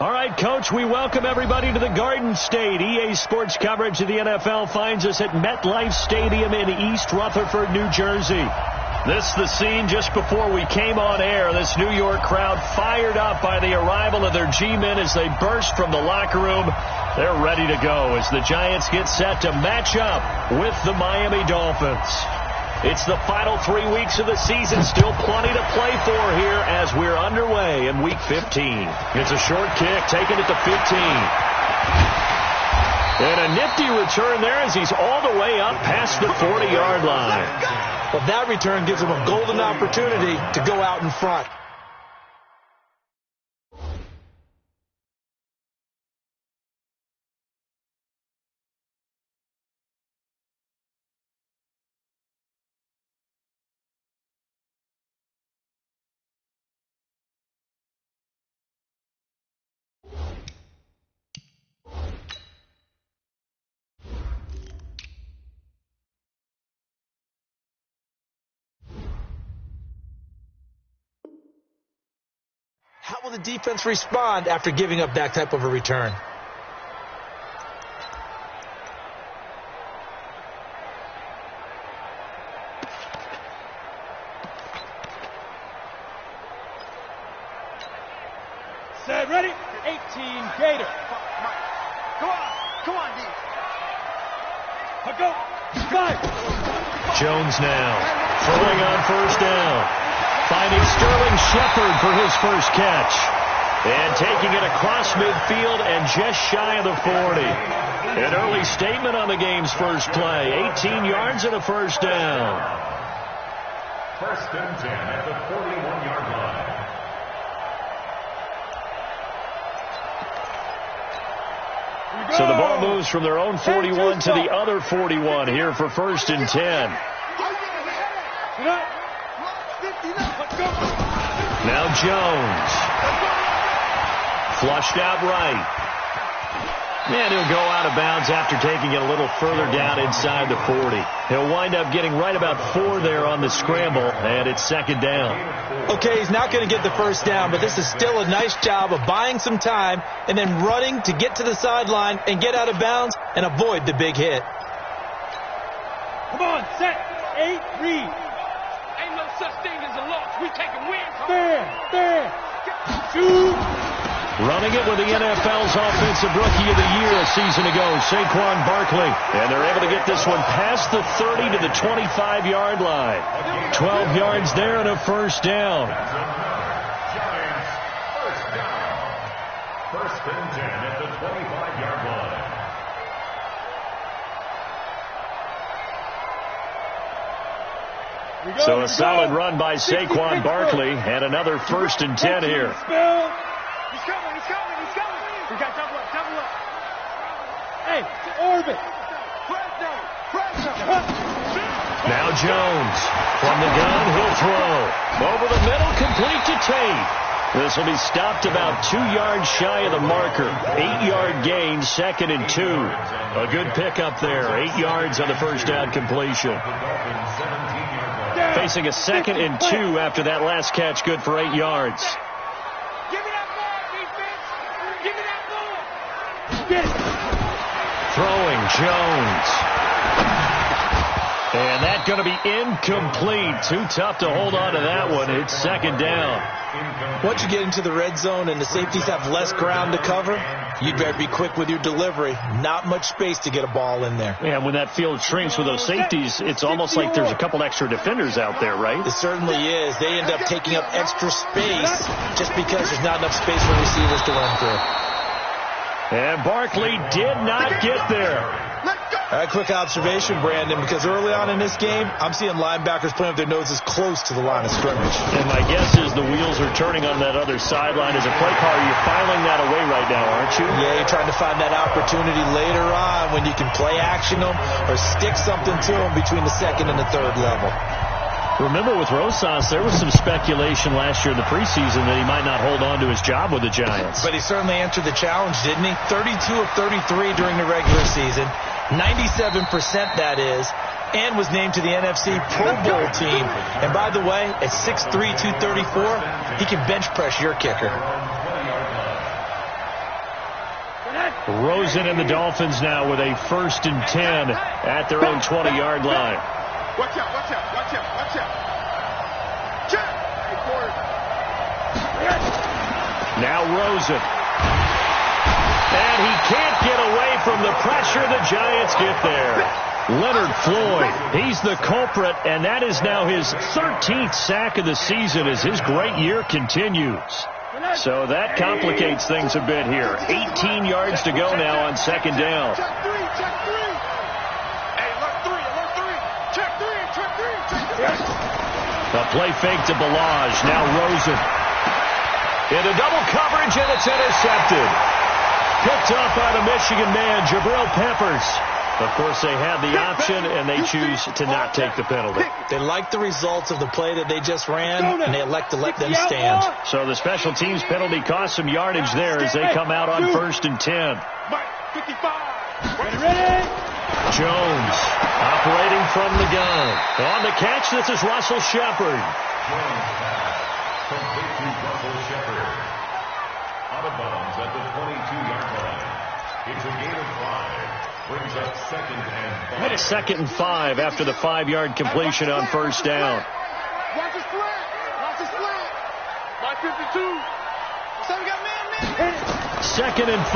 All right, Coach, we welcome everybody to the Garden State. EA Sports coverage of the NFL finds us at MetLife Stadium in East Rutherford, New Jersey. This is the scene just before we came on air. This New York crowd fired up by the arrival of their G-men as they burst from the locker room. They're ready to go as the Giants get set to match up with the Miami Dolphins. It's the final 3 weeks of the season. Still plenty to play for here as we're underway in Week 15. It's a short kick, taken at the 15. And a nifty return there as he's all the way up past the 40-yard line. Well, that return gives him a golden opportunity to go out in front. How will the defense respond after giving up that type of a return? Set, ready? 18, Gator. Come on, D. Go. Five. Jones now throwing on first down. Finding Sterling Shepard for his first catch. And taking it across midfield and just shy of the 40. An early statement on the game's first play. 18 yards and a first down. First and 10 at the 41-yard line. So the ball moves from their own 41 to the other 41 here for first and 10. Now Jones. Flushed out right. And he'll go out of bounds after taking it a little further down inside the 40. He'll wind up getting right about 4 there on the scramble, and it's second down. Okay, he's not going to get the first down, but this is still a nice job of buying some time and then running to get to the sideline and get out of bounds and avoid the big hit. Come on, set, 8, read. Ain't no such thing as a loss. We taking wins. There. Shoot. Running it with the NFL's Offensive Rookie of the Year a season ago, Saquon Barkley. And they're able to get this one past the 30 to the 25-yard line. 12 yards there and a first down. Giants, first down. First and 10 at the 25-yard line. So a solid run by Saquon Barkley and another first and 10 here. He's coming. We got double up. Hey, orbit. Now Jones from the gun, he'll throw. Over the middle, complete to Tate. This will be stopped about 2 yards shy of the marker. 8-yard gain, second and 2. A good pickup there. 8 yards on the first down completion. Facing a second and 2 after that last catch, good for 8 yards. Throwing Jones. And that's going to be incomplete. Too tough to hold on to that one. It's second down. Once you get into the red zone and the safeties have less ground to cover, you'd better be quick with your delivery. Not much space to get a ball in there. And when that field shrinks with those safeties, it's almost like there's a couple extra defenders out there, right? It certainly is. They end up taking up extra space just because there's not enough space for receivers to run through. And Barkley did not get there. All right, quick observation, Brandon, because early on in this game, I'm seeing linebackers playing with their noses close to the line of scrimmage. And my guess is the wheels are turning on that other sideline as a play caller. You're filing that away right now, aren't you? Yeah, you're trying to find that opportunity later on when you can play action them or stick something to them between the second and the third level. Remember with Rosas, there was some speculation last year in the preseason that he might not hold on to his job with the Giants. But he certainly answered the challenge, didn't he? 32 of 33 during the regular season, 97% that is, and was named to the NFC Pro Bowl team. And by the way, at 6'3", 234, he can bench press your kicker. Rosen and the Dolphins now with a 1st and 10 at their own 20-yard line. Watch out, watch out, watch out, watch out. Check! Now Rosen. And he can't get away from the pressure. The Giants get there. Leonard Floyd, he's the culprit, and that is now his 13th sack of the season as his great year continues. So that complicates things a bit here. 18 yards to go now on 2nd down. Check three, check three. Hey, alert three, alert three. Check three, check three, check three. A play fake to Balaj. Now Rosen. Into double coverage, and it's intercepted. Picked off by the Michigan man, Jabril Peppers. Of course, they had the option, and they choose to not take the penalty. They like the results of the play that they just ran, and they elect to let them stand. So the special teams penalty cost some yardage there as they come out on 1st and 10. 55. Ready? Jones operating from the gun. On the catch, this is Russell Shepard. Complete to Russell Shepard. Out of bounds at the 22-yard line. It's a gain of 5. Brings up 2nd and 5. 2nd and 5 after the 5-yard completion on 1st down. Watch the split. Watch the split. My 52. So we got man. 2nd and 5.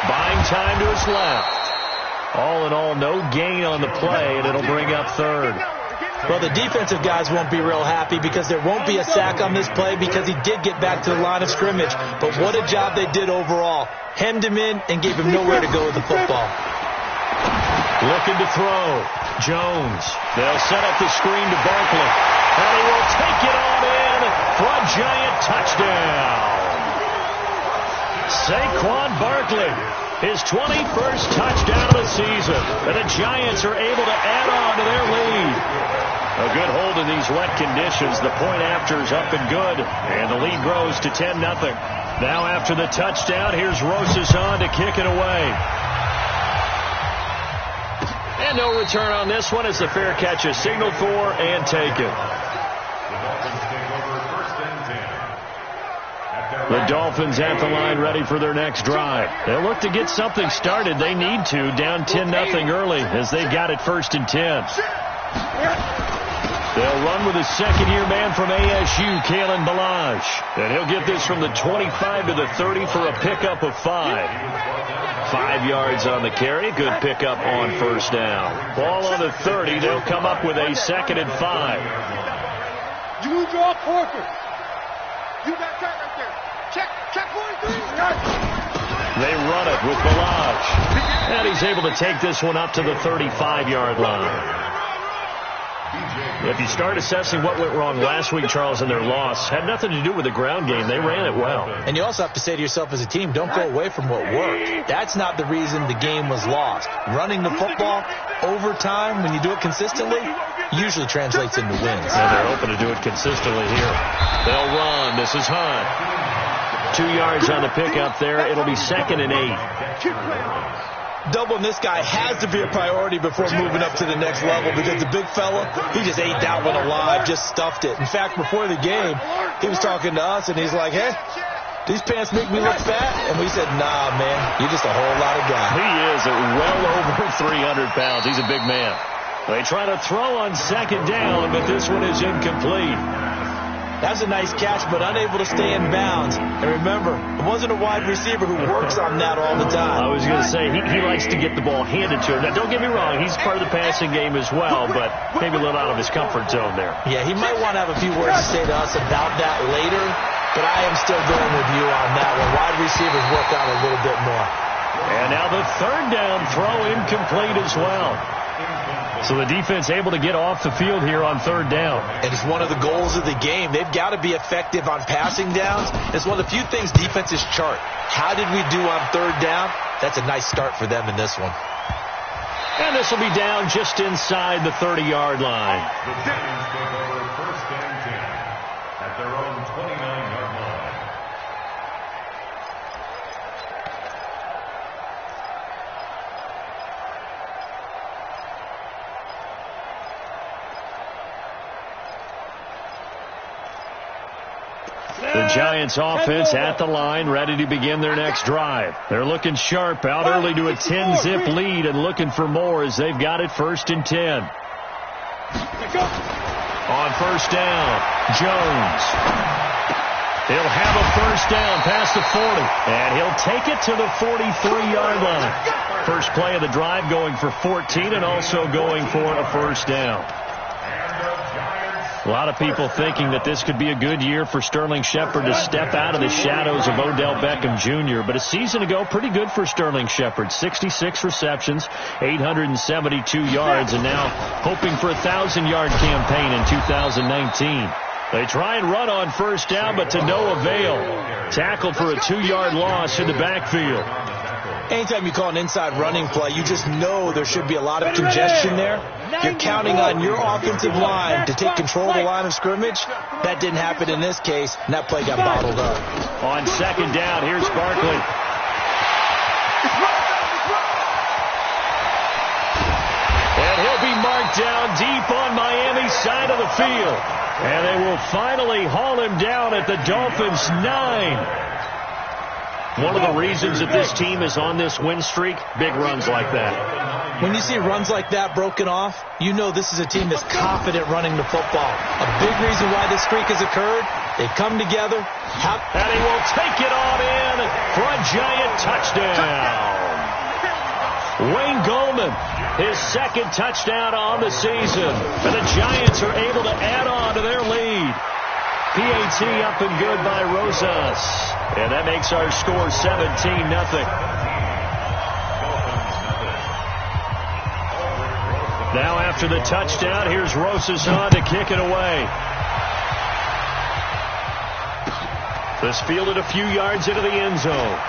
Buying time to his left. All in all, no gain on the play, and it'll bring up 3rd. Well, the defensive guys won't be real happy because there won't be a sack on this play because he did get back to the line of scrimmage. But what a job they did overall. Hemmed him in and gave him nowhere to go with the football. Looking to throw. Jones. They'll set up the screen to Barkley. And he will take it on in for a Giant touchdown. Saquon Barkley, his 21st touchdown of the season. And the Giants are able to add on to their lead. A good hold in these wet conditions. The point after's up and good. And the lead grows to 10-0. Now after the touchdown, here's Rosas on to kick it away. And no return on this one as the fair catch is signaled for and taken. The Dolphins at the line ready for their next drive. They'll look to get something started. They need to, down 10-0 early as they got it 1st and 10. They'll run with a second-year man from ASU, Kalen Balaj. And he'll get this from the 25 to the 30 for a pickup of 5. 5 yards on the carry. Good pickup on 1st down. Ball on the 30. They'll come up with a 2nd and 5. You draw Corker. You got that right there. Check 43. They run it with Balaj. And he's able to take this one up to the 35-yard line. If you start assessing what went wrong last week, Charles, in their loss, had nothing to do with the ground game. They ran it well. And you also have to say to yourself as a team, don't go away from what worked. That's not the reason the game was lost. Running the football over time, when you do it consistently, usually translates into wins. And they're open to do it consistently here. They'll run. This is Hunt. 2 yards on the pickup there. It'll be 2nd and 8. Doubling this guy has to be a priority before moving up to the next level because the big fella, he just ate that one alive, just stuffed it. In fact, before the game, he was talking to us, and he's like, hey, these pants make me look fat? And we said, nah, man, you're just a whole lot of guy. He is at well over 300 pounds. He's a big man. They try to throw on 2nd down, but this one is incomplete. That's a nice catch, but unable to stay in bounds. And remember, it wasn't a wide receiver who works on that all the time. I was going to say, he likes to get the ball handed to him. Now, don't get me wrong, he's part of the passing game as well, but maybe a little out of his comfort zone there. Yeah, he might want to have a few words to say to us about that later, but I am still going with you on that one. Wide receivers work out a little bit more. And now the 3rd down throw incomplete as well. So the defense able to get off the field here on 3rd down. And it's one of the goals of the game. They've got to be effective on passing downs. It's one of the few things defenses chart. How did we do on 3rd down? That's a nice start for them in this one. And this will be down just inside the 30-yard line. The Giants take over 1st and 10 at their own 29-yard line. The Giants offense at the line, ready to begin their next drive. They're looking sharp, out early to a 10-zip lead and looking for more as they've got it 1st and 10. On 1st down, Jones. He'll have a 1st down past the 40, and he'll take it to the 43-yard line. First play of the drive going for 14 and also going for a 1st down. A lot of people thinking that this could be a good year for Sterling Shepard to step out of the shadows of Odell Beckham Jr. But a season ago, pretty good for Sterling Shepard. 66 receptions, 872 yards, and now hoping for a 1,000-yard campaign in 2019. They try and run on 1st down, but to no avail. Tackled for a 2-yard loss in the backfield. Anytime you call an inside running play, you just know there should be a lot of congestion there. You're counting on your offensive line to take control of the line of scrimmage. That didn't happen in this case, and that play got bottled up. On 2nd down, here's Barkley. And he'll be marked down deep on Miami's side of the field. And they will finally haul him down at the Dolphins' 9. One of the reasons that this team is on this win streak, big runs like that. When you see runs like that broken off, you know this is a team that's confident running the football. A big reason why this streak has occurred, they come together. And he will take it on in for a Giant touchdown. Wayne Goldman, his 2nd touchdown on the season. And the Giants are able to add on to their lead. PAT up and good by Rosas. And that makes our score 17-0. Now after the touchdown, here's Rosas on to kick it away. This fielded a few yards into the end zone.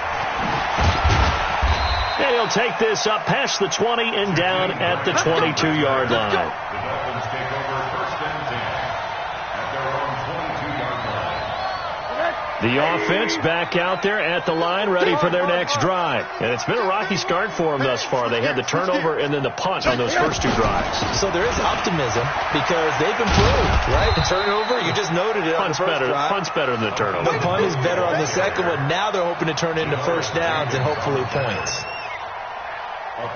And he'll take this up past the 20 and down at the 22-yard line. The offense back out there at the line, ready for their next drive. And it's been a rocky start for them thus far. They had the turnover and then the punt on those first 2 drives. So there is optimism because they've improved, right? The turnover, you just noted it on the first drive. Punt's better than the turnover. The punt is better on the second one. Now they're hoping to turn into 1st downs and hopefully points.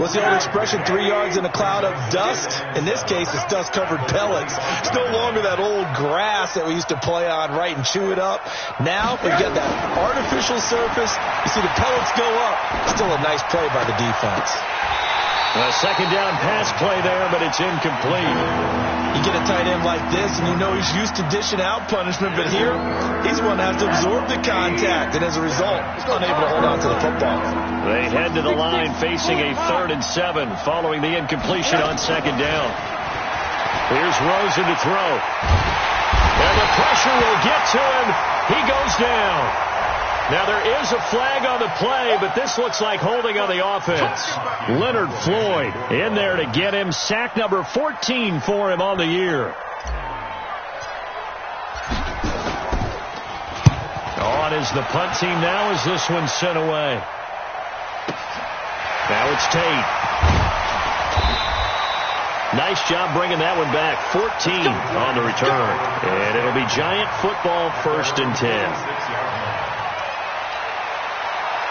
What's the old expression, 3 yards in a cloud of dust? In this case, it's dust-covered pellets. It's no longer that old grass that we used to play on, right, and chew it up. Now, we've got that artificial surface. You see the pellets go up. Still a nice play by the defense. A 2nd down pass play there, but it's incomplete. You get a tight end like this, and you know he's used to dishing out punishment, but here, he's the one that has to absorb the contact, and as a result, he's unable to hold on to the football. They head to the line facing a 3rd and 7 following the incompletion on 2nd down. Here's Rosen to throw. And the pressure will get to him. He goes down. Now there is a flag on the play, but this looks like holding on the offense. Leonard Floyd in there to get him. Sack number 14 for him on the year. On is the punt team now as this one's sent away. Now it's Tate. Nice job bringing that one back. 14 on the return. And it'll be Giant football 1st and 10.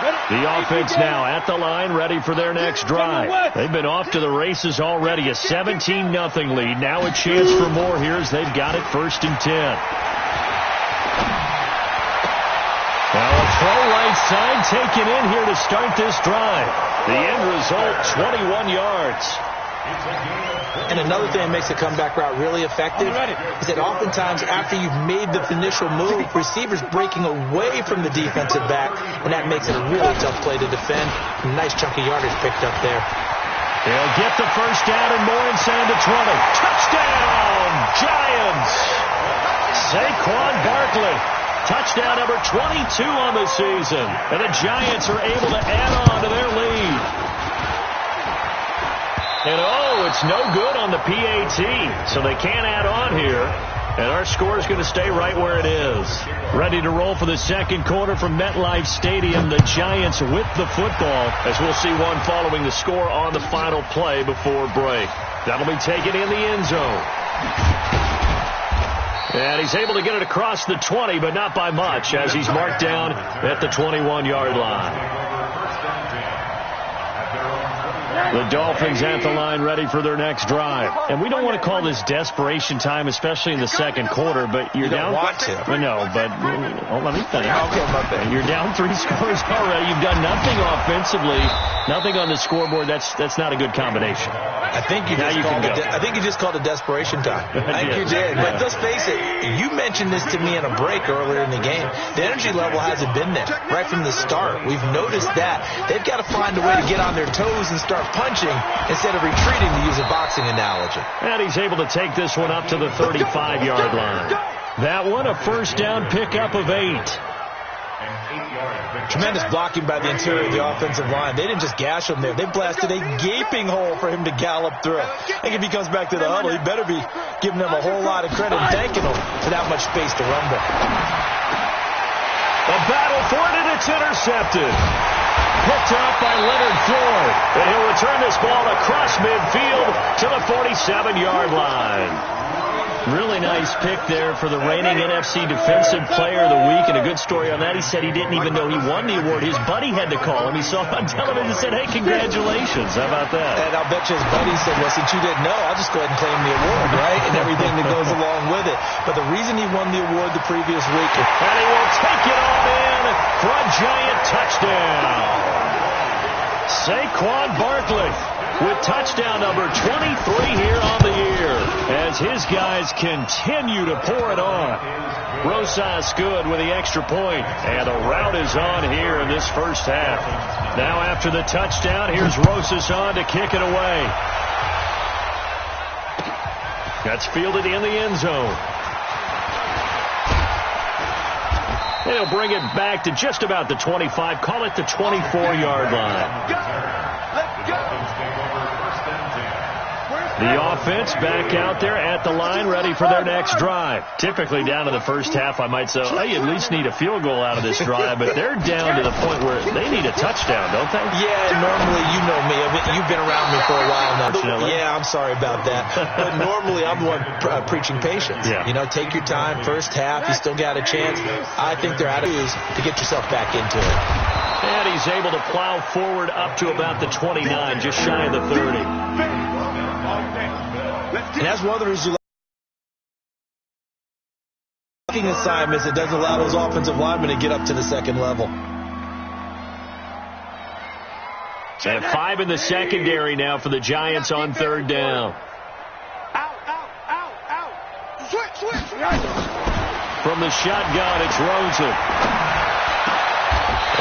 The offense now at the line, ready for their next drive. They've been off to the races already. A 17-0 lead. Now a chance for more here as they've got it 1st and 10. Now a throw right side taken in here to start this drive. The end result, 21 yards. And another thing that makes the comeback route really effective is that oftentimes after you've made the initial move, receivers breaking away from the defensive back, and that makes it a really tough play to defend. A nice chunk of yardage picked up there. They'll get the 1st down and more inside the 20. Touchdown, Giants! Saquon Barkley. Touchdown number 22 on the season. And the Giants are able to add on to their lead. And it's no good on the PAT, so they can't add on here. And our score is going to stay right where it is. Ready to roll for the 2nd quarter from MetLife Stadium. The Giants with the football, as we'll see one following the score on the final play before break. That'll be taken in the end zone. And he's able to get it across the 20, but not by much, as he's marked down at the 21-yard line. The Dolphins at the line, ready for their next drive. And we don't want to call this desperation time, especially in the second quarter, but you're down. Want to. No, but let me think. Okay, my bad. You're down 3 scores already. You've done nothing offensively, nothing on the scoreboard. That's not a good combination. I think you just called it desperation time. I think you did. But let's face it, you mentioned this to me in a break earlier in the game. The energy level hasn't been there right from the start. We've noticed that. They've got to find a way to get on their toes and start punching instead of retreating, to use a boxing analogy. And he's able to take this one up to the 35-yard line. That one, a first down pickup of 8. Tremendous blocking by the interior of the offensive line. They didn't just gash him there. They blasted a gaping hole for him to gallop through. I think if he comes back to the huddle, he better be giving them a whole lot of credit and thanking them for that much space to rumble. A battle for it, and it's intercepted. Picked up by Leonard Floyd. And he'll return this ball across midfield to the 47-yard line. Really nice pick there for the reigning NFC Defensive Player of the Week. And a good story on that. He said he didn't even know he won the award. His buddy had to call him. He saw it on television and said, hey, congratulations. How about that? And I'll bet you his buddy said, well, since you didn't know, I'll just go ahead and claim the award, right? And everything that goes along with it. But the reason he won the award the previous week. And he will take it on in for a giant touchdown. Saquon Barkley with touchdown number 23 here on the year as his guys continue to pour it on. Rosas good with the extra point, and the route is on here in this first half. Now after the touchdown, here's Rosas on to kick it away. That's fielded in the end zone. They'll bring it back to just about the 25, call it the 24-yard line. The offense back out there at the line, ready for their next drive. Typically down to the first half, I might say, oh, you at least need a field goal out of this drive, but they're down to the point where they need a touchdown, don't they? Yeah, normally, you know me. You've been around me for a while now. Yeah, I'm sorry about that. But normally, I'm the one preaching patience. Yeah. You know, take your time. First half, you still got a chance. I think they're out of use to get yourself back into it. And he's able to plow forward up to about the 29, just shy of the 30. And that's one of the reasons you like assignments. It doesn't allow those offensive linemen to get up to the second level. And 5 in the secondary now for the Giants on third down. Out. Switch. From the shotgun, it's Rosen.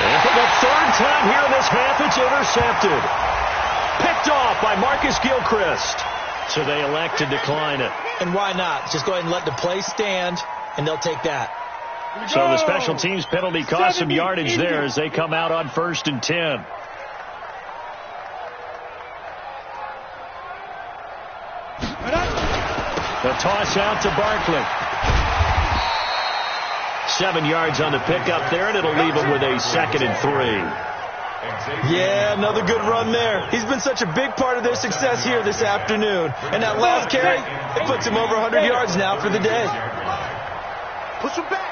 And for the third time here in this half, it's intercepted. Picked off by Marcus Gilchrist. So they elect to decline it. And why not? Just go ahead and let the play stand, and they'll take that. So the special teams penalty cost some yardage there as they come out on 1st and 10. The toss out to Barkley. 7 yards on the pickup there, and it'll leave him with a 2nd and 3. Yeah, another good run there. He's been such a big part of their success here this afternoon. And that last carry, it puts him over 100 yards now for the day. Push him back.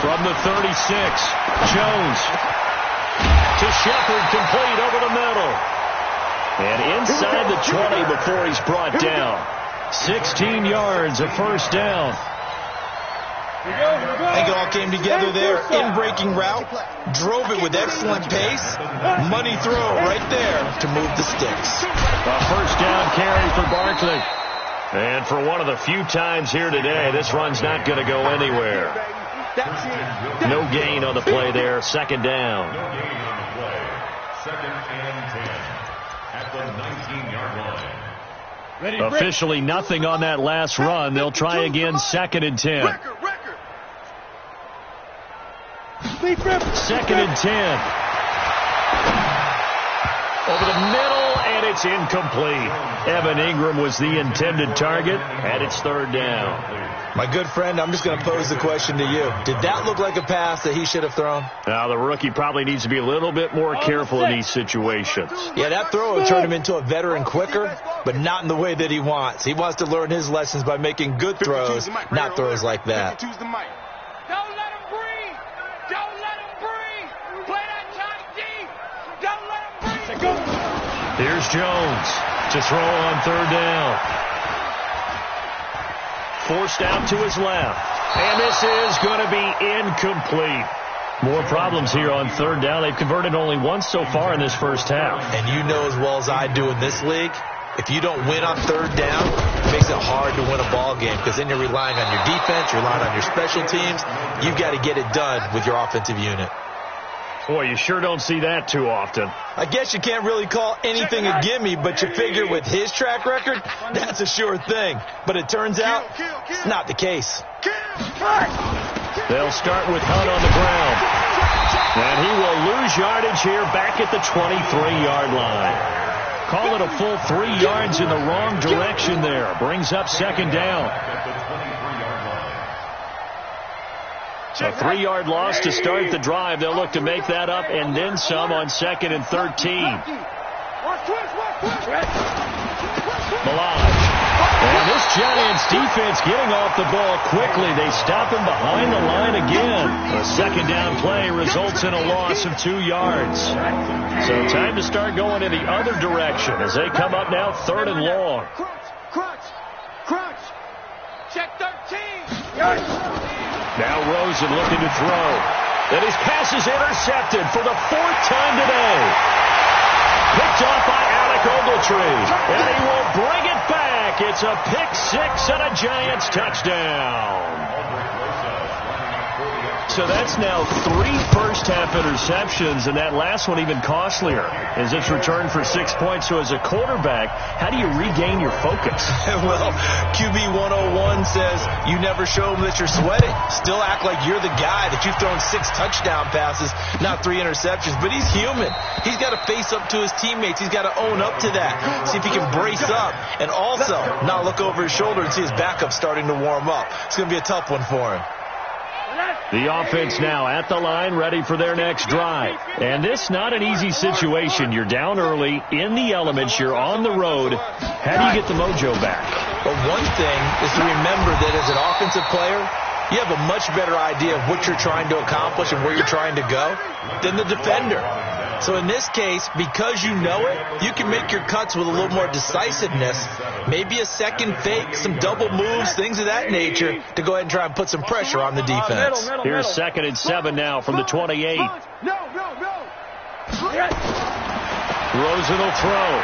From the 36, Jones to Shepard, complete over the middle. And inside the 20 before he's brought down. 16 yards, a first down. I think it all came together there. In-breaking route. Drove it with excellent pace. Money throw right there to move the sticks. A first down carry for Barkley. And for one of the few times here today, this run's not going to go anywhere. No gain on the play there. 2nd down. No gain on the play. 2nd and 10 at the 19-yard line. Officially nothing on that last run. They'll try again, 2nd and 10. 2nd and 10. Over the middle, and It's incomplete. Evan Ingram was the intended target, and it's third down. My good friend, I'm just going to pose the question to you. Did that look like a pass that he should have thrown? Now, the rookie probably needs to be a little bit more careful in these situations. Yeah, that throw would turn him into a veteran quicker, but not in the way that he wants. He wants to learn his lessons by making good throws, not throws like that. Don't let him breathe. Don't let him breathe. Play that tight deep. Don't let him breathe. Here's Jones to throw on third down. Forced out to his left. And this is going to be incomplete. More problems here on third down. They've converted only once so far in this first half. And you know as well as I do in this league, if you don't win on third down, it makes it hard to win a ball game because then you're relying on your defense, you're relying on your special teams. You've got to get it done with your offensive unit. Boy, you sure don't see that too often. I guess you can't really call anything a gimme, but you figure with his track record, that's a sure thing. But it turns out, it's not the case. They'll start with Hunt on the ground. And he will lose yardage here back at the 23-yard line. Call it a full 3 yards in the wrong direction there. Brings up second down. A 3-yard loss to start the drive. They'll look to make that up and then some on 2nd and 13. Milage. And this Giants defense getting off the ball quickly. They stop him behind the line again. A second down play results in a loss of 2 yards. So time to start going in the other direction as they come up now 3rd and long. Crunch. Check 13. Now Rosen looking to throw. And his pass is intercepted for the 4th time today. Picked off by Alec Ogletree. And he will bring it back. It's a pick 6 and a Giants touchdown. So that's now 3 first-half interceptions, and that last one even costlier as it's returned for 6 points. So as a quarterback, how do you regain your focus? Well, QB 101 says you never show them that you're sweating. Still act like you're the guy that you've thrown 6 touchdown passes, not 3 interceptions. But he's human. He's got to face up to his teammates. He's got to own up to that. See if he can brace up and also not look over his shoulder and see his backup starting to warm up. It's going to be a tough one for him. The offense now at the line, ready for their next drive. And this not an easy situation. You're down early, in the elements, you're on the road. How do you get the mojo back? Well, one thing is to remember that as an offensive player, you have a much better idea of what you're trying to accomplish and where you're trying to go than the defender. So in this case, because you know it, you can make your cuts with a little more decisiveness, maybe a second fake, some double moves, things of that nature, to go ahead and try and put some pressure on the defense. Here's 2nd and 7 now from the 28. Rosen will throw.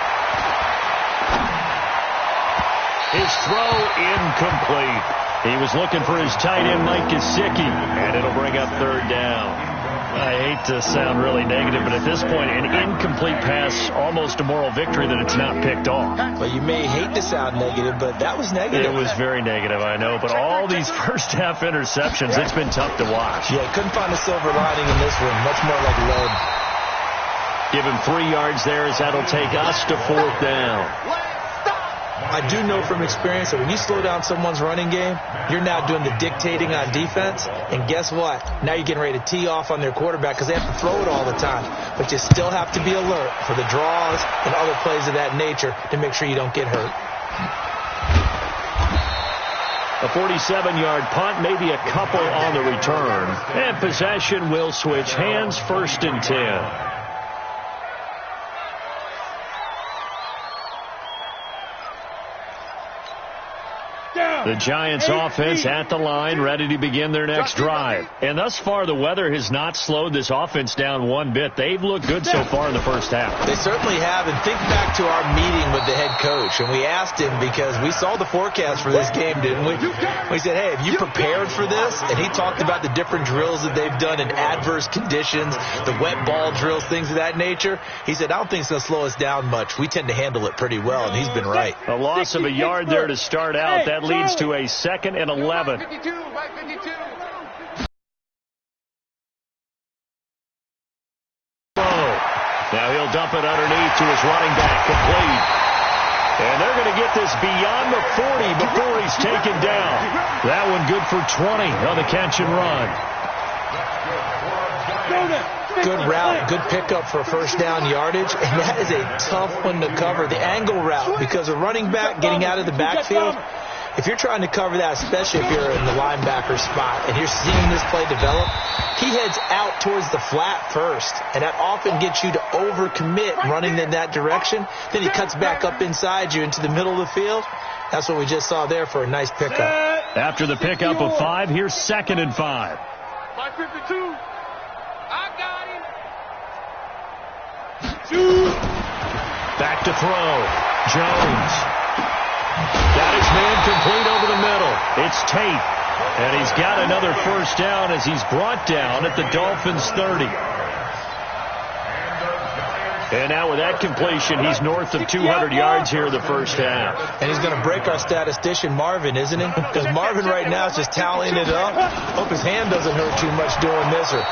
His throw incomplete. He was looking for his tight end, Mike Gesicki, and it'll bring up 3rd down. I hate to sound really negative, but at this point, an incomplete pass, almost a moral victory that it's not picked off. Well, you may hate to sound negative, but that was negative. It was very negative, I know, but all these first-half interceptions, it's been tough to watch. Yeah, couldn't find a silver lining in this one, much more like lead. Give him 3 yards there as that'll take us to 4th down. I do know from experience that when you slow down someone's running game, you're now doing the dictating on defense. And guess what? Now you're getting ready to tee off on their quarterback because they have to throw it all the time. But you still have to be alert for the draws and other plays of that nature to make sure you don't get hurt. A 47-yard punt, maybe a couple on the return. And possession will switch hands, 1st and 10. The Giants offense at the line, ready to begin their next drive. And thus far, the weather has not slowed this offense down one bit. They've looked good so far in the first half. They certainly have. And think back to our meeting with the head coach. And we asked him because we saw the forecast for this game, didn't we? We said, hey, have you prepared for this? And he talked about the different drills that they've done in adverse conditions, the wet ball drills, things of that nature. He said, I don't think it's going to slow us down much. We tend to handle it pretty well, and he's been right. A loss of a yard there to start out. That leads to a 2nd and 11. 52, by 52. Now he'll dump it underneath to his running back, complete. And they're going to get this beyond the 40 before he's taken down. That one good for 20 on the catch and run. Good route, good pickup for first down yardage, and that is a tough one to cover. The angle route, because a running back getting out of the backfield, if you're trying to cover that, especially if you're in the linebacker spot and you're seeing this play develop, he heads out towards the flat first, and that often gets you to overcommit running in that direction. Then he cuts back up inside you into the middle of the field. That's what we just saw there for a nice pickup. After the pickup of 5, here's 2nd and 5. 552. I got him. Back to throw. Jones. Got his man complete over the middle. It's Tate. And he's got another first down as he's brought down at the Dolphins' 30. And now with that completion, he's north of 200 yards here in the first half. And he's going to break our statistician, Marvin, isn't he? Because Marvin right now is just tallying it up. Hope his hand doesn't hurt too much doing this, or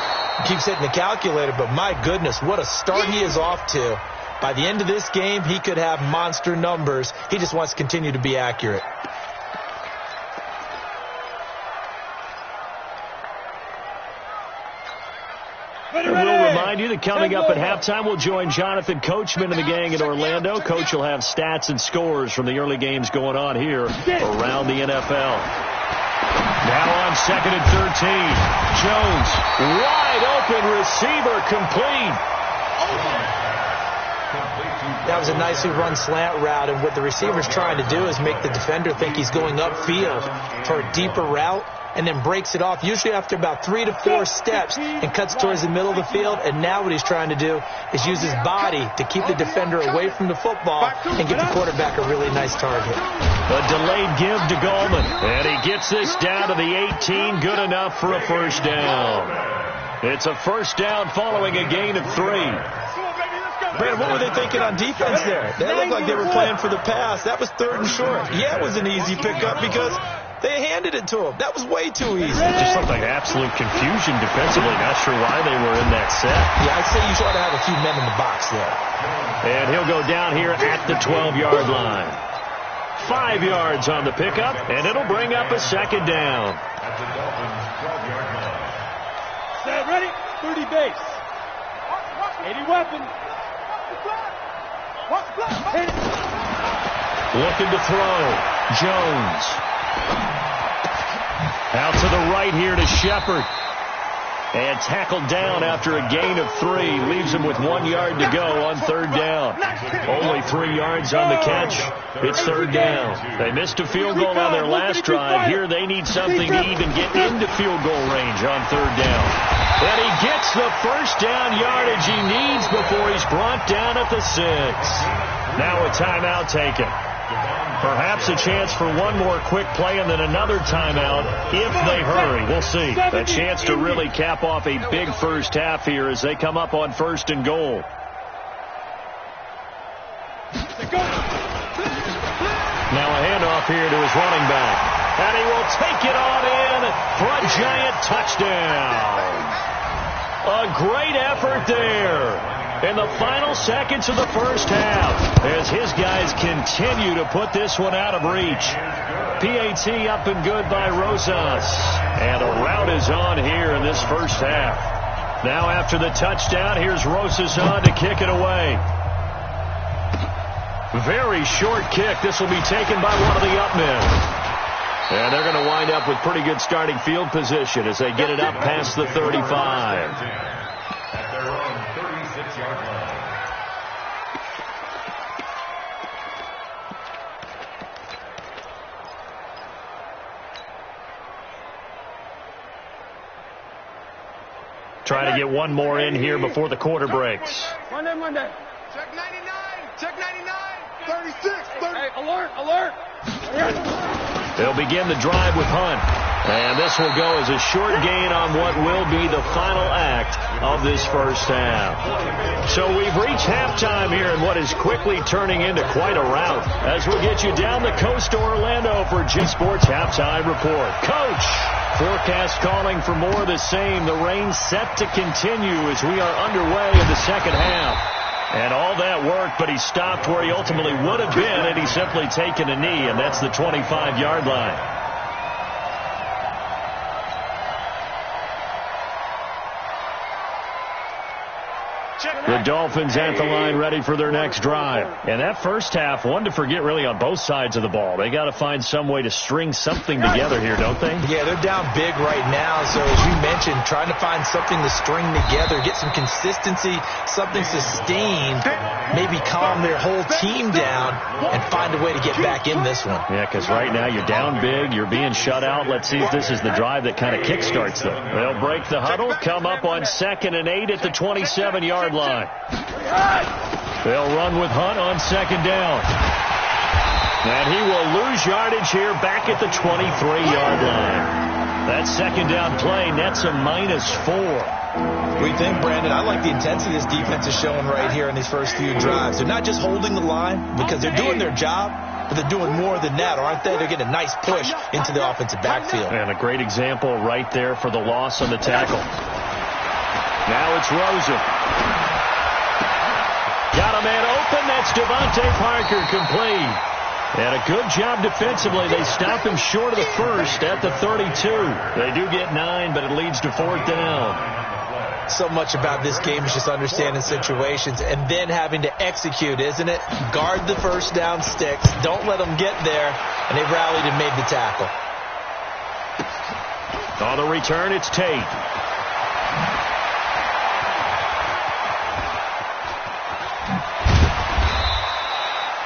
keeps hitting the calculator. But my goodness, what a start he is off to. By the end of this game, he could have monster numbers. He just wants to continue to be accurate. And we'll remind you that coming up at halftime, we'll join Jonathan Coachman and the gang in Orlando. Coach will have stats and scores from the early games going on here around the NFL. Now on 2nd and 13. Jones, wide open receiver, complete. That was a nicely run slant route, and what the receiver's trying to do is make the defender think he's going upfield for a deeper route, and then breaks it off, usually after about 3 to 4 steps, and cuts towards the middle of the field. And now what he's trying to do is use his body to keep the defender away from the football and get the quarterback a really nice target. A delayed give to Gallman, and he gets this down to the 18, good enough for a first down. It's a first down following a gain of 3. Brandon, what were they thinking on defense there? They looked like they were playing for the pass. That was 3rd and short. Yeah, it was an easy pickup because they handed it to him. That was way too easy. It just looked like absolute confusion defensively. Not sure why they were in that set. Yeah, I'd say you ought to have a few men in the box there. And he'll go down here at the 12-yard line. 5 yards on the pickup, and it'll bring up a 2nd down. At the Dolphins' 12-yard line. Set, ready? 30 base. 80 weapon. Looking to throw. Jones. Out to the right here to Shepard. And tackled down after a gain of 3. Leaves him with 1 yard to go on 3rd down. Only 3 yards on the catch. It's 3rd down. They missed a field goal on their last drive. Here they need something to even get into field goal range on 3rd down. And he gets the first down yardage he needs before he's brought down at the 6. Now a timeout taken. Perhaps a chance for one more quick play and then another timeout if they hurry. We'll see. A chance to really cap off a big first half here as they come up on 1st and goal. Now a handoff here to his running back. And he will take it on in for a giant touchdown. A great effort there in the final seconds of the first half as his guys continue to put this one out of reach. PAT up and good by Rosas. And a rout is on here in this first half. Now after the touchdown, here's Rosas on to kick it away. Very short kick. This will be taken by one of the up men. And they're going to wind up with pretty good starting field position as they get it up past the 35. At their own 36-yard line. Trying to get one more in here before the quarter breaks. Monday. Check 99. Check 99. 36. 30. Hey, alert, alert. They'll begin the drive with Hunt. And this will go as a short gain on what will be the final act of this first half. So we've reached halftime here in what is quickly turning into quite a rout as we'll get you down the coast to Orlando for G Sports Halftime Report. Coach, forecast calling for more of the same. The rain set to continue as we are underway in the second half. And all that worked, but he stopped where he ultimately would have been, and he's simply taken a knee, and that's the 25-yard line. The Dolphins at the line ready for their next drive. And that first half, one to forget really on both sides of the ball. They got to find some way to string something together here, don't they? Yeah, they're down big right now. So as you mentioned, trying to find something to string together, get some consistency, something sustained, maybe calm their whole team down and find a way to get back in this one. Yeah, because right now you're down big, you're being shut out. Let's see if this is the drive that kind of kickstarts them. They'll break the huddle, come up on 2nd and 8 at the 27-yard line. They'll run with Hunt on 2nd down. And he will lose yardage here back at the 23-yard line. That 2nd down play nets a -4. What do you think, Brandon? I like the intensity this defense is showing right here in these first few drives. They're not just holding the line because they're doing their job, but they're doing more than that, aren't they? They're getting a nice push into the offensive backfield. And a great example right there for the loss on the tackle. Now it's Rosen. Got a man open. That's Devontae Parker, complete. And a good job defensively. They stop him short of the first at the 32. They do get 9, but it leads to 4th down. So much about this game is just understanding situations and then having to execute, isn't it? Guard the first down sticks. Don't let them get there. And they rallied and made the tackle. On the return, it's Tate.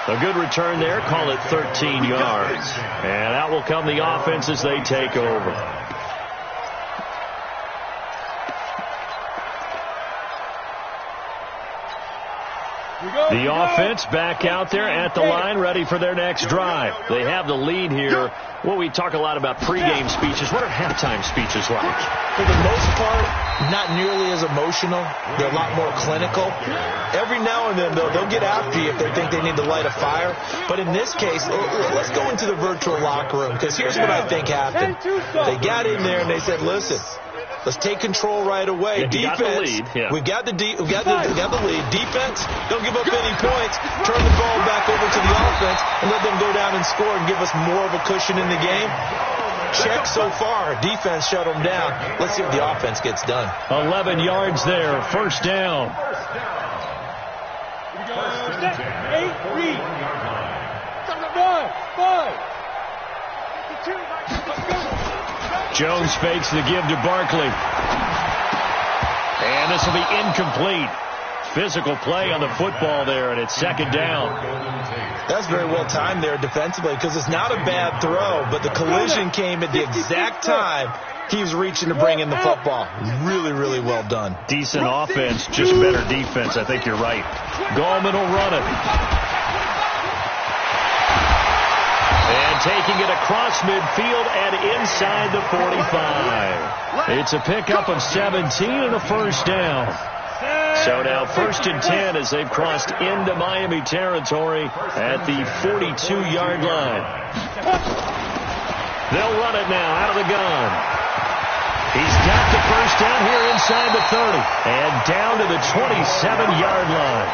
A good return there. Call it 13 yards. And out will come the offense as they take over. The offense back out there at the line, ready for their next drive. They have the lead here. Well, we talk a lot about pregame speeches. What are halftime speeches like? For the most part, not nearly as emotional. They're a lot more clinical. Every now and then, though, they'll get after you if they think they need to light a fire. But in this case, let's go into the virtual locker room, because here's what I think happened. They got in there and they said, listen, let's take control right away. Yeah, defense, we got the lead. Defense, don't give up any points. Turn the ball back over to the offense and let them go down and score and give us more of a cushion in the game. Check so far. Defense shut them down. Let's see what the offense gets done. 11 yards there. 1st down. Jones fakes the give to Barkley. And this will be incomplete. Physical play on the football there, and it's 2nd down. That's very well timed there defensively, because it's not a bad throw, but the collision came at the exact time he was reaching to bring in the football. Really, really well done. Decent offense, just better defense. I think you're right. Gallman will run it. And taking it across midfield and inside the 45. It's a pickup of 17 and a 1st down. So now 1st and 10 as they've crossed into Miami territory at the 42-yard line. They'll run it now out of the gun. He's got the 1st down here inside the 30 and down to the 27-yard line.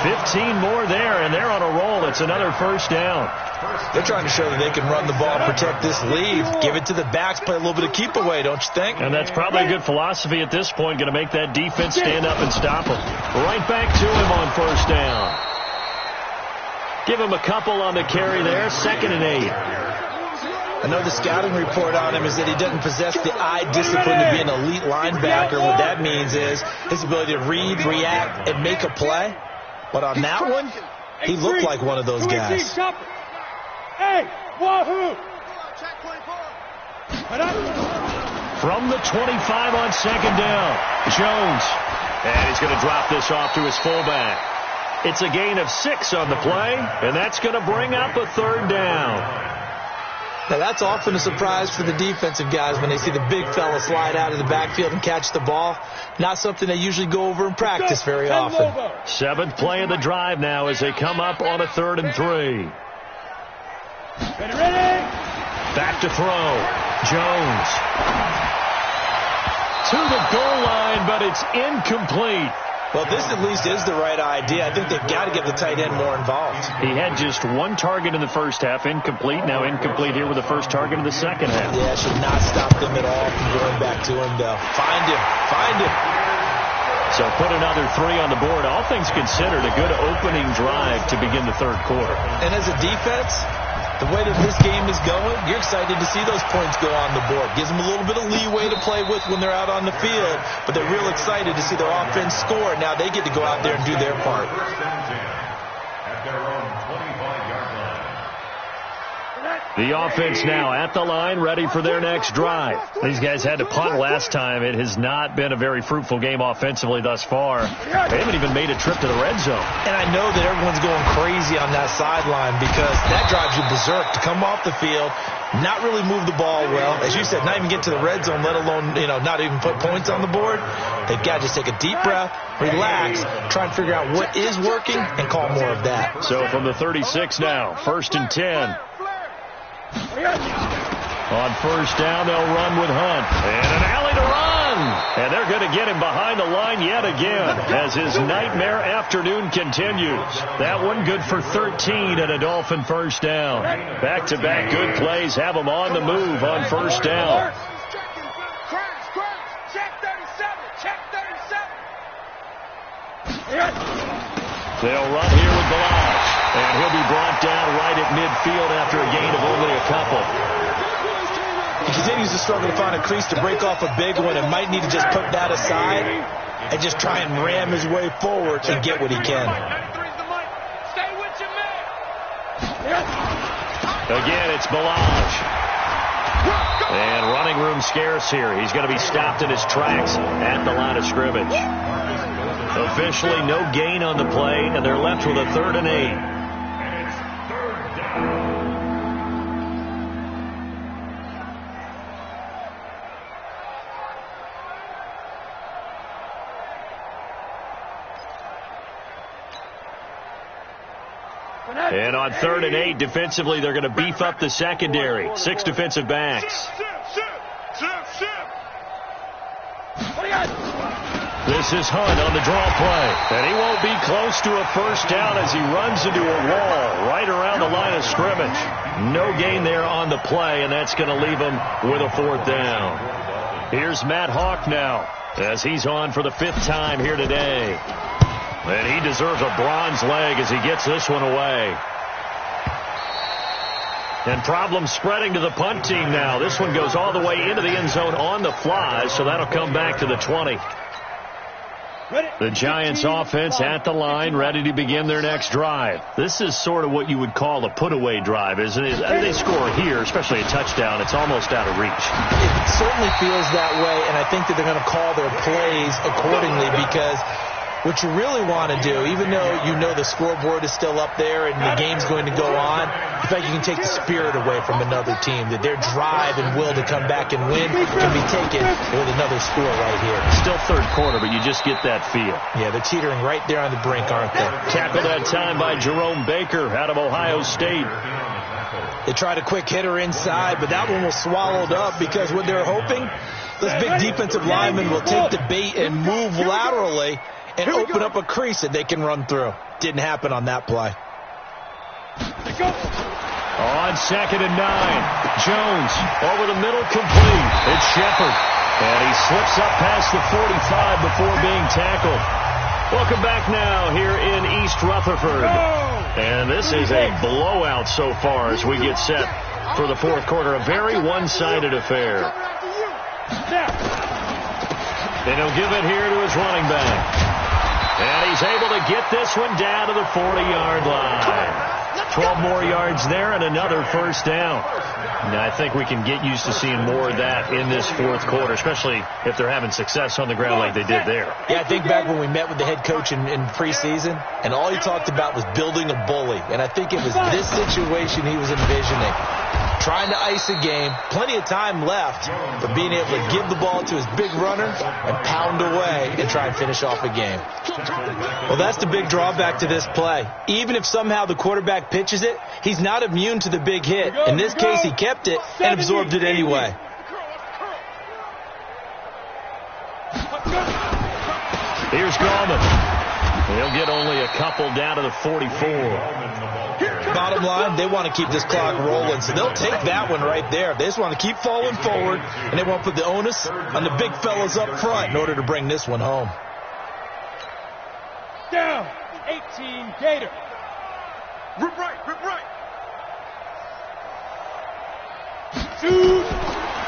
15 more there, and they're on a roll. It's another 1st down. They're trying to show that they can run the ball, protect this lead, give it to the backs, play a little bit of keep away, don't you think? And that's probably a good philosophy at this point, going to make that defense stand up and stop them. Right back to him on 1st down. Give him a couple on the carry there, 2nd and 8. I know the scouting report on him is that he doesn't possess the eye discipline to be an elite linebacker. What that means is his ability to read, react, and make a play. But on that one, he looked like one of those guys. Hey, wahoo! From the 25 on 2nd down, Jones. And he's going to drop this off to his fullback. It's a gain of 6 on the play, and that's going to bring up a 3rd down. Now, that's often a surprise for the defensive guys when they see the big fella slide out of the backfield and catch the ball. Not something they usually go over in practice very often. 7th play of the drive now as they come up on a 3rd and 3. Back to throw. Jones. To the goal line, but it's incomplete. Well, this at least is the right idea. I think they've got to get the tight end more involved. He had just one target in the first half, incomplete. Now incomplete here with the first target in the second half. Yeah, should not stop them at all from going back to him, though. Find him. Find him. So put another 3 on the board. All things considered, a good opening drive to begin the third quarter. And as a defense, the way that this game is going, you're excited to see those points go on the board. Gives them a little bit of leeway to play with when they're out on the field, but they're real excited to see their offense score. Now they get to go out there and do their part. At their own 25-yard line. The offense now at the line, ready for their next drive. These guys had to punt last time. It has not been a very fruitful game offensively thus far. They haven't even made a trip to the red zone. And I know that everyone's going crazy on that sideline because that drives you berserk to come off the field, not really move the ball well. As you said, not even get to the red zone, let alone, not even put points on the board. They've got to just take a deep breath, relax, try and figure out what is working, and call more of that. So from the 36 now, 1st and 10. On first down, they'll run with Hunt. And an alley to run. And they're going to get him behind the line yet again as his nightmare afternoon continues. That one good for 13 and a Dolphin first down. Back-to-back good plays have them on the move on first down. Check 37. Check 37. They'll run here with Balazs. And he'll be brought down right at midfield after a gain of only a couple. He continues to struggle to find a crease to break off a big one and might need to just put that aside and just try and ram his way forward and get what he can. Stay with your man. Again, it's Balazs. And running room scarce here. He's going to be stopped in his tracks at the line of scrimmage. Officially no gain on the play, and they're left with a 3rd and 8. And it's 3rd down. And on 3rd and 8, defensively, they're going to beef up the secondary. 6 defensive backs. This is Hunt on the draw play. And he won't be close to a first down as he runs into a wall right around the line of scrimmage. No gain there on the play, and that's going to leave him with a 4th down. Here's Matt Hawk now as he's on for the 5th time here today. And he deserves a bronze leg as he gets this one away. And problems spreading to the punt team now. This one goes all the way into the end zone on the fly, so that'll come back to the 20. The Giants offense at the line, ready to begin their next drive. This is sort of what you would call a put-away drive, isn't it? They score here, especially a touchdown. It's almost out of reach. It certainly feels that way, and I think that they're going to call their plays accordingly because what you really want to do, even though you know the scoreboard is still up there and the game's going to go on, in fact, you can take the spirit away from another team, that their drive and will to come back and win can be taken with another score right here. Still 3rd quarter, but you just get that feel. Yeah, they're teetering right there on the brink, aren't they? Tackled that time by Jerome Baker out of Ohio State. They tried a quick hitter inside, but that one was swallowed up because what they're hoping, those big defensive linemen will take the bait and move laterally and open up a crease that they can run through. Didn't happen on that play. On 2nd and 9, Jones over the middle, complete. It's Shepard, and he slips up past the 45 before being tackled. Welcome back now here in East Rutherford. And this is a blowout so far as we get set for the 4th quarter. A very one-sided affair. And he'll give it here to his running back. And he's able to get this one down to the 40-yard line. 12 more yards there and another first down. Now, I think we can get used to seeing more of that in this 4th quarter, especially if they're having success on the ground like they did there. Yeah, I think back when we met with the head coach in preseason, and all he talked about was building a bully. And I think it was this situation he was envisioning. Trying to ice a game, plenty of time left, but being able to give the ball to his big runner and pound away and try and finish off a game. Well, that's the big drawback to this play. Even if somehow the quarterback pitches it, he's not immune to the big hit. In this case, he kept it and absorbed it anyway. Here's Gallman. He'll get only a couple down to the 44. Bottom line, they want to keep this clock rolling, so they'll take that one right there. They just want to keep falling forward, and they want to put the onus on the big fellas up front in order to bring this one home. Down, 18 Gator. Rip right, rip right. Shoot.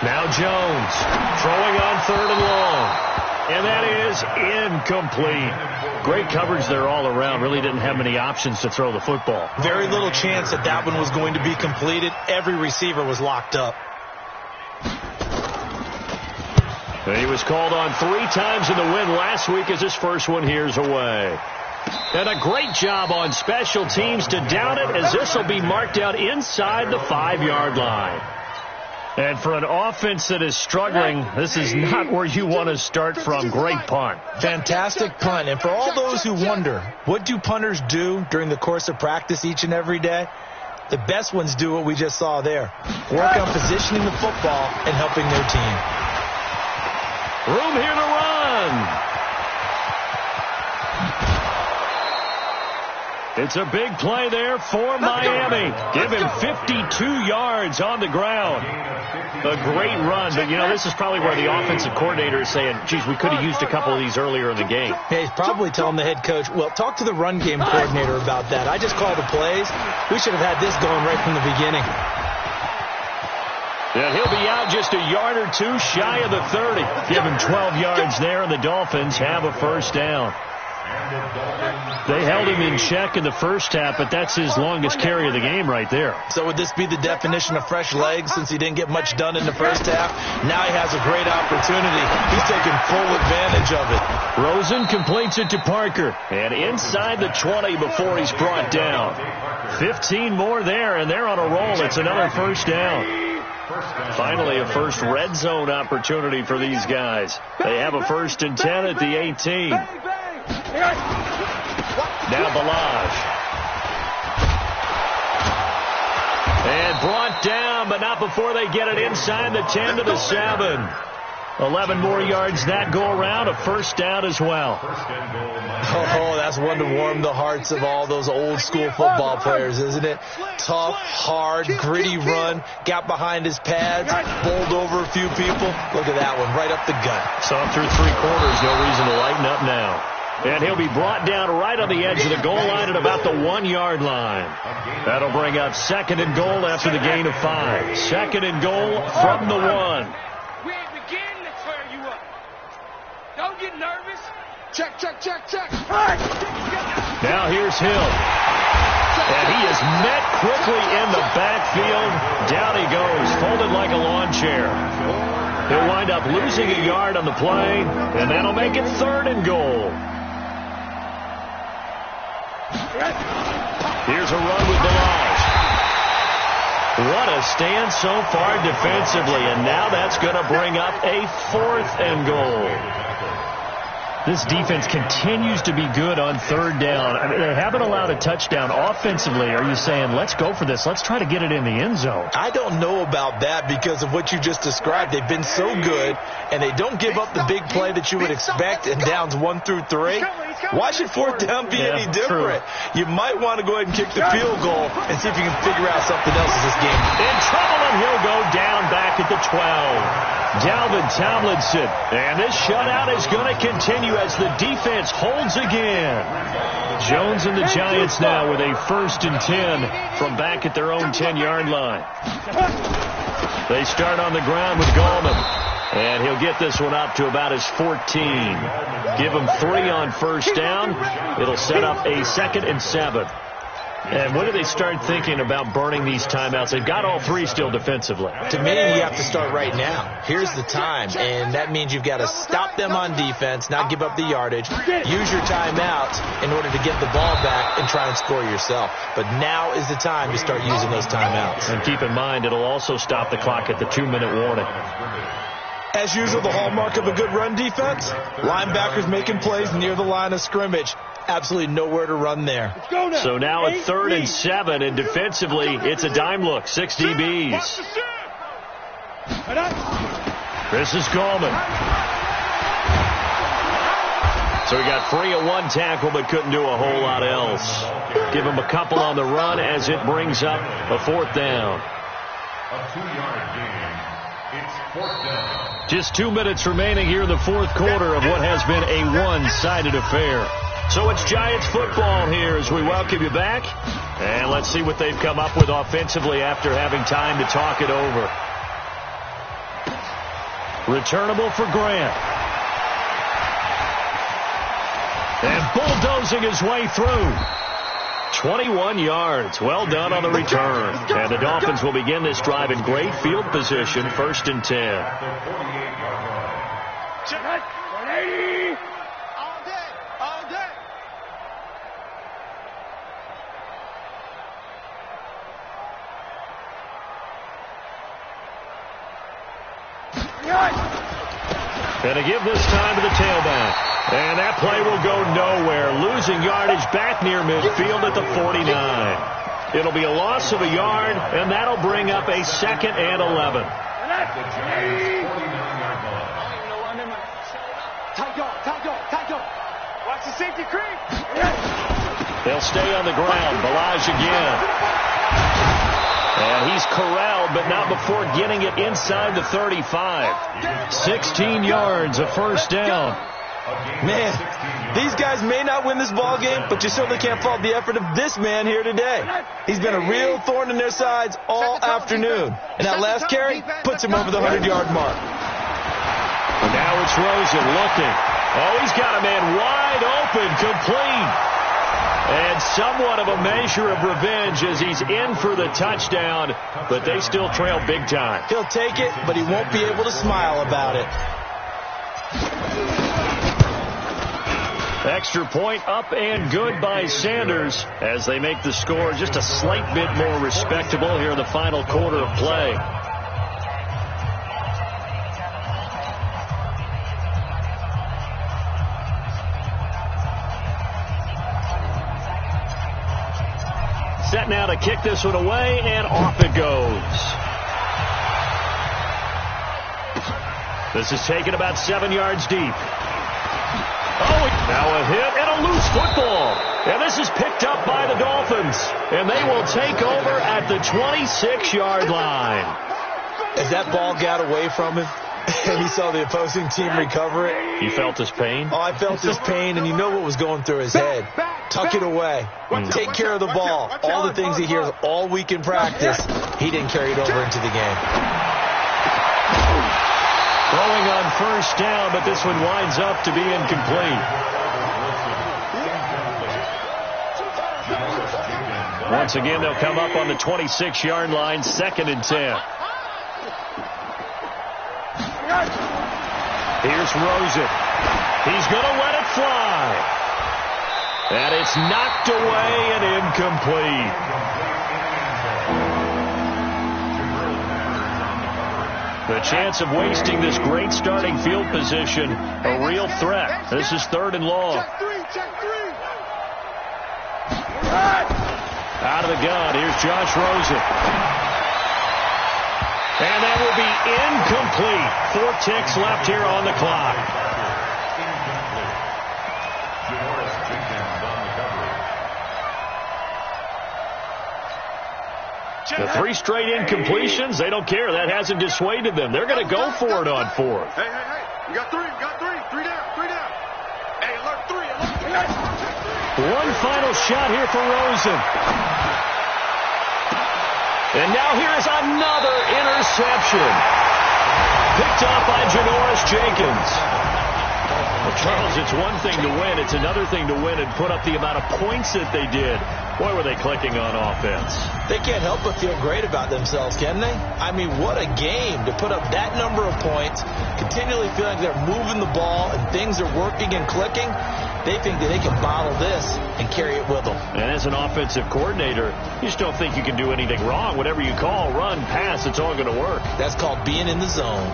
Now Jones throwing on 3rd and long. And that is incomplete. Great coverage there all around. Really didn't have many options to throw the football. Very little chance that that one was going to be completed. Every receiver was locked up. And he was called on 3 times in the win last week as his first one here's away. And a great job on special teams to down it as this will be marked out inside the 5-yard line. And for an offense that is struggling, this is not where you want to start from. Great punt. Fantastic punt. And for all those who wonder, what do punters do during the course of practice each and every day? The best ones do what we just saw there. Work on positioning the football and helping their team. Room here to run. It's a big play there for Miami. Give him 52 yards on the ground. A great run, but, you know, this is probably where the offensive coordinator is saying, geez, we could have used a couple of these earlier in the game. Hey, he's probably telling the head coach, well, talk to the run game coordinator about that. I just called the plays. We should have had this going right from the beginning. And he'll be out just a yard or two shy of the 30. Give him 12 yards there, and the Dolphins have a first down. They held him in check in the first half, but that's his longest carry of the game right there. So would this be the definition of fresh legs since he didn't get much done in the first half? Now he has a great opportunity. He's taking full advantage of it. Rosen completes it to Parker. And inside the 20 before he's brought down. 15 more there, and they're on a roll. It's another first down. Finally, a first red zone opportunity for these guys. They have a 1st and 10 at the 18. Now Balaj. And brought down, but not before they get it inside the 10 to the 7. 11 more yards that go around, a first down as well. Oh, that's one to warm the hearts of all those old school football players, isn't it? Tough, hard, gritty run, got behind his pads, bowled over a few people. Look at that one, right up the gut. Saw through 3 quarters, no reason to lighten up now. And he'll be brought down right on the edge of the goal line at about the 1-yard line. That'll bring up 2nd and goal after the gain of 5. 2nd and goal from the 1. We ain't beginning to tear you up. Don't get nervous. Check, check, check, check. Now here's Hill. And he is met quickly in the backfield. Down he goes, folded like a lawn chair. He'll wind up losing a yard on the play, and that'll make it 3rd and goal. Here's a run with Balaj. What a stand so far defensively, and now that's going to bring up a 4th and goal. This defense continues to be good on 3rd down. I mean, they haven't allowed a touchdown offensively. Are you saying, let's go for this? Let's try to get it in the end zone. I don't know about that because of what you just described. They've been so good, and they don't give up the big play that you would expect in downs 1 through 3. Why should 4th down be any different? True. You might want to go ahead and kick the field goal and see if you can figure out something else in this game. In trouble, and he'll go down back at the 12. Dalvin Tomlinson. And this shutout is going to continue as the defense holds again. Jones and the Giants now with a 1st and 10 from back at their own 10-yard line. They start on the ground with Gallman. And he'll get this one up to about his 14. Give him 3 on 1st down. It'll set up a 2nd and 7. And when do they start thinking about burning these timeouts? They've got all 3 still defensively. To me, you have to start right now. Here's the time, and that means you've got to stop them on defense, not give up the yardage, use your timeouts in order to get the ball back and try and score yourself. But now is the time to start using those timeouts. And keep in mind, it'll also stop the clock at the 2-minute warning. As usual, the hallmark of a good run defense, linebackers making plays near the line of scrimmage. Absolutely nowhere to run there. So now at 3rd and 7, and defensively, it's a dime look. 6 DBs. This is Gallman. So he got free of one tackle but couldn't do a whole lot else. Give him a couple on the run as it brings up a 4th down. A 2-yard gain. It's 4th down. Just 2 minutes remaining here in the 4th quarter of what has been a one-sided affair. So it's Giants football here as we welcome you back. And let's see what they've come up with offensively after having time to talk it over. Returnable for Grant. And bulldozing his way through. 21 yards. Well done on the return. And the Dolphins will begin this drive in great field position, 1st and 10. Check it. 180. All day. All day. And to give this time to the tailback. And that play will go nowhere. Losing yardage back near midfield at the 49. It'll be a loss of a yard, and that'll bring up a 2nd and 11. The Giants' 49-yard line. Tight go. Watch the safety creep. They'll stay on the ground. Balaj again. And he's corralled, but not before getting it inside the 35. 16 yards, a 1st down. Man, these guys may not win this ball game, but you certainly can't fault the effort of this man here today. He's been a real thorn in their sides all afternoon. And that last carry puts him over the 100-yard mark. Now it's Rosen looking. Oh, he's got a man wide open, complete. And somewhat of a measure of revenge as he's in for the touchdown, but they still trail big time. He'll take it, but he won't be able to smile about it. Extra point up and good by Sanders as they make the score just a slight bit more respectable here in the final quarter of play. Set now to kick this one away, and off it goes. This is taken about 7 yards deep. Oh, now a hit and a loose football. And this is picked up by the Dolphins. And they will take over at the 26-yard line. As that ball got away from him, and he saw the opposing team recover it. You felt his pain? Oh, I felt his pain, and you know what was going through his head. Tuck it away. Take care of the ball. All the things he hears all week in practice, he didn't carry it over into the game. Throwing on 1st down, but this one winds up to be incomplete. Once again, they'll come up on the 26-yard line, 2nd and 10. Here's Rosen. He's going to let it fly. And it's knocked away and incomplete. The chance of wasting this great starting field position, a real threat. This is 3rd and long. Check three. Out of the gun, here's Josh Rosen. And that will be incomplete. 4 ticks left here on the clock. The 3 straight incompletions, they don't care. That hasn't dissuaded them. They're going to go for it on 4th. Hey. You got 3. 3 down. Hey, alert 3. One final shot here for Rosen. And now here is another interception. Picked off by Janoris Jenkins. Well, Charles, it's one thing to win. It's another thing to win and put up the amount of points that they did. Boy, were they clicking on offense. They can't help but feel great about themselves, can they? I mean, what a game to put up that number of points, continually feeling they're moving the ball and things are working and clicking. They think that they can bottle this and carry it with them. And as an offensive coordinator, you just don't think you can do anything wrong. Whatever you call, run, pass, it's all going to work. That's called being in the zone.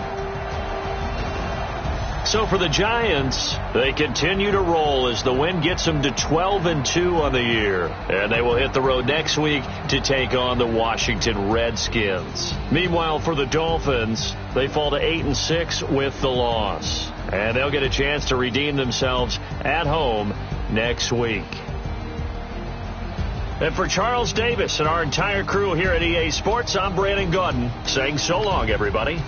So for the Giants, they continue to roll as the win gets them to 12-2 on the year. And they will hit the road next week to take on the Washington Redskins. Meanwhile, for the Dolphins, they fall to 8-6 with the loss. And they'll get a chance to redeem themselves at home next week. And for Charles Davis and our entire crew here at EA Sports, I'm Brandon Gaudin saying so long, everybody.